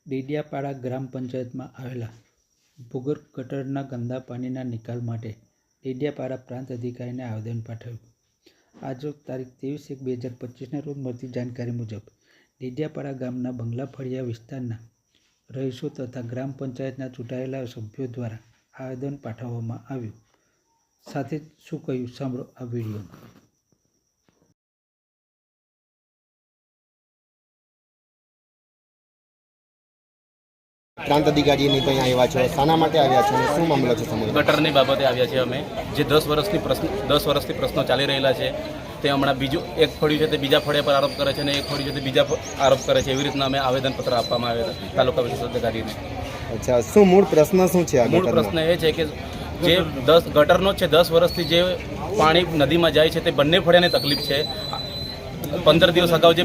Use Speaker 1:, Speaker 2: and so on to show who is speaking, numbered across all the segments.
Speaker 1: ડેડિયાપાડા ગ્રામ પંચાયતમાં આવેલા ભૂગર્ભ ગટરના ગંદા પાણીના નિકાલ માટે ડેડિયાપાડા પ્રાંત અધિકારીને આવેદન પાઠવ્યું. આજરોજ તારીખ 23/1/2025ના રોજ મળતી જાણકારી મુજબ ડેડિયાપાડા ગામના બંગલા ફળિયા વિસ્તારના રહીશો તથા ગ્રામ પંચાયતના ચૂંટાયેલા સભ્યો દ્વારા આવેદન પાઠવવામાં આવ્યું. સાથે જ શું કહ્યું સાંભળો આ વિડીયોમાં.
Speaker 2: પ્રાંત અધિકારીની તો અહીંયા આવ્યા છો, શાના માટે આવ્યા છો અને શું મામલો છે સમગ્ર?
Speaker 3: ગટરની બાબતે આવ્યા છે અમે. જે 10 વર્ષથી પ્રશ્નો ચાલી રહેલા છે તે હમણાં બીજું એક ફળિયું છે તે બીજા ફળિયા પર આરોપ કરે છે અને એક ફળિયું છે તે બીજા આરોપ કરે છે. એવી રીતના અમે આવેદનપત્ર આપવામાં આવ્યા હતા તાલુકા વિકાસ અધિકારીને.
Speaker 2: અચ્છા, શું મૂળ પ્રશ્ન શું છે?
Speaker 3: મૂળ પ્રશ્ન એ છે કે જે ગટરનો છે 10 વર્ષથી જે પાણી નદીમાં જાય છે તે બંને ફળિયાને તકલીફ છે. 15 દિવસ અગાઉ જે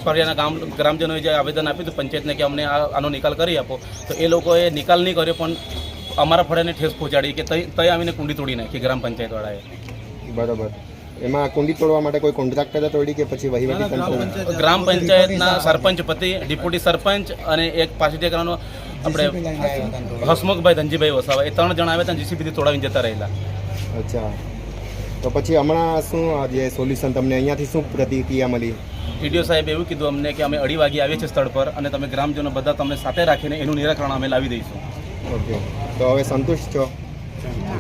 Speaker 3: ફળિયાના ગ્રામજનોએ જે આવેદન આપ્યું હતું પંચાયતને કે અમને આનો નિકાલ કરી આપો, તો એ લોકોએ નિકાલ નહીં કર્યો પણ અમારા ફળિયાને ઠેસ પહોંચાડી કે તઈ આવીને કુંડી તોડી નાખી ગ્રામ પંચાયતવાળાએ.
Speaker 2: બરાબર. એમાં કુંડી તોડવા માટે કોઈ કોન્ટ્રાક્ટરે તોડી કે પછી વહીવટી તંત્ર?
Speaker 3: ગ્રામ પંચાયતના સરપંચ પતિ, ડેપ્યુટી સરપંચ અને એક પાછળનો આપણે હસમુખભાઈ ધનજીભાઈ વસાવા, એ 3 જણા આવ્યા હતા જીસીબીથી તોડાવીને જતા રહેલા.
Speaker 2: અચ્છા, તો પછી હમણાં શું જે સોલ્યુશન તમને અહીંયાથી શું પ્રતિક્રિયા મળી?
Speaker 3: ટીડીઓ સાહેબ એવું કીધું અમને કે અમે 2:30 વાગે આવીએ છીએ સ્થળ પર અને તમે ગ્રામજનો બધા તમને સાથે રાખીને એનું નિરાકરણ અમે લાવી દઈશું.
Speaker 2: ઓકે, તો હવે સંતુષ્ટ છો?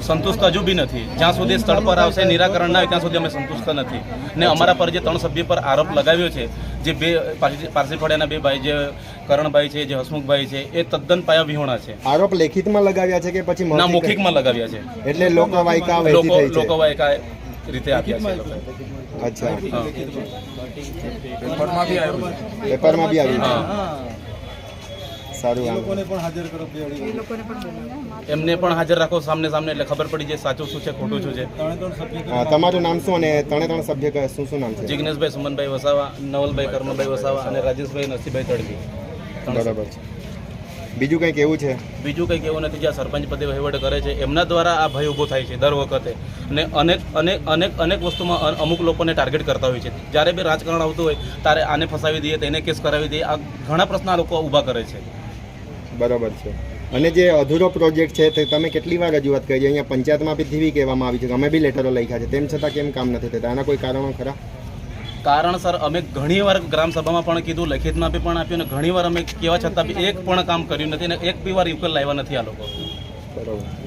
Speaker 3: સંતુષ્ટ હજુ બી નથી. જ્યાં સુધી સ્થળ પર આવશે નિરાકરણ ના આવે ત્યાં સુધી અમે સંતુષ્ટ નથી. ને અમારા પર જે 3 સભ્ય પર આરોપ લગાવ્યો છે, જે 2 પારસી ફળિયાના 2 ભાઈ, જે કરણભાઈ છે, જે હસમુખભાઈ છે, એ તદ્દન પાયા વિહોણા છે.
Speaker 2: આરોપ લેખિતમાં લગાવ્યા છે કે પછી
Speaker 3: ના, મૌખિકમાં લગાવ્યા છે.
Speaker 2: એટલે લોકવાયકા
Speaker 3: લોકવાયકા રીતે આપ્યા છે.
Speaker 2: અચ્છા,
Speaker 3: પેપરમાં બી
Speaker 2: આવ્યું. સારું.
Speaker 3: એમને પણ હાજર રાખો સામને એટલે ખબર પડી જાય સાચું શું છે ખોટું શું છે.
Speaker 2: તમારું નામ શું અને 3 સભ્ય શું નામ છે?
Speaker 3: જિગ્નેશભાઈ સુમનભાઈ વસાવા, નવલભાઈ કર્મભાઈ વસાવા અને રાજેશભાઈ નરસિંહભાઈ તડવી.
Speaker 2: બરાબર છે. બીજું કંઈક એવું છે?
Speaker 3: બીજું કંઈક એવું નથી. જ્યાં સરપંચ પદે વહીવટ કરે છે એમના દ્વારા આ ભય ઊભો થાય છે દર વખતે. અને અનેક વસ્તુમાં અમુક લોકોને ટાર્ગેટ કરતા હોય છે. જ્યારે બી રાજકારણ આવતું હોય ત્યારે આને ફસાવી દઈએ, તેને કેસ કરાવી દઈએ. આ ઘણા પ્રશ્ન આ લોકો ઊભા કરે છે.
Speaker 2: બરાબર છે. અને જે અધૂરો પ્રોજેક્ટ છે તે તમે કેટલી વાર રજૂઆત કરી? અહીંયા પંચાયતમાં બી ધીવી કહેવામાં આવી છે, અમે બી લેટરો લખ્યા છે, તેમ છતાં કેમ કામ નથી થતા? આના કોઈ કારણો ખરા?
Speaker 3: કારણ સર, અમે ઘણીવાર ગ્રામસભામાં પણ કીધું, લેખિતમાં બી પણ આપ્યું, અને ઘણીવાર અમે કહેવા છતાં બી એક પણ કામ કર્યું નથી અને એક બી વાર ઉકેલ લાવ્યા નથી આ લોકો.
Speaker 2: બરાબર.